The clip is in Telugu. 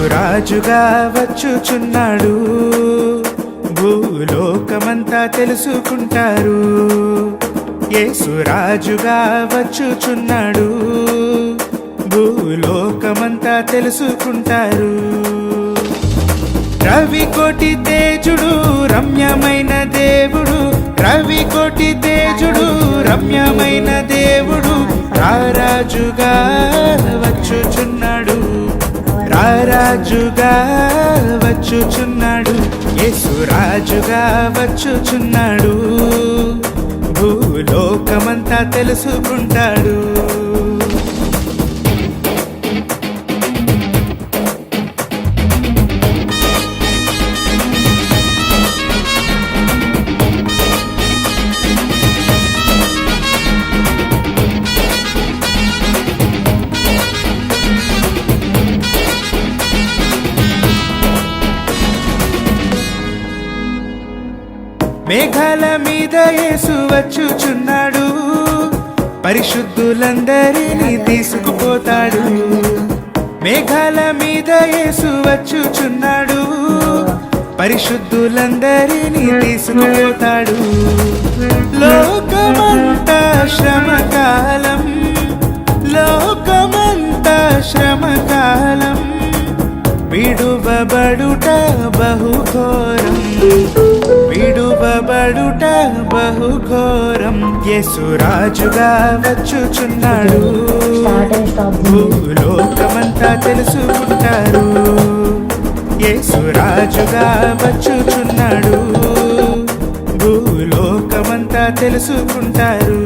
యేసురాజుగా వచ్చుచున్నాడు, భూలోకమంతా తెలుసుకుంటారు. యేసురాజుగా వచ్చుచున్నాడు, భూలోకమంతా తెలుసుకుంటారు. రవికోటి తేజుడు రమ్యమైన దేవుడు, రవికోటి తేజుడు రమ్యమైన దేవుడు, రారాజుగా వచ్చుచున్నాడు, రారాజుగా వచ్చుచున్నాడు. యేసురాజుగా వచ్చుచున్నాడు, భూలోకమంతా తెలుసుకుంటాడు. మేఘాల మీద యేసు వచ్చుచున్నాడు, పరిశుద్ధులందరినీ తీసుకుపోతాడు. మేఘాల మీద యేసు వచ్చుచున్నాడు, పరిశుద్ధులందరినీ తీసుకుపోతాడు. లోకమంతా శ్రమకాలం, లోకమంతా శ్రమకాలం, విడువబడుట బహుఘోరం, విడువబడుట బహుఘోరం. యేసురాజుగా వచ్చుచున్నాడు, భూలోకమంతా తెలుసుకుంటారు. యేసురాజుగా వచ్చుచున్నాడు, భూలోకమంతా తెలుసుకుంటారు.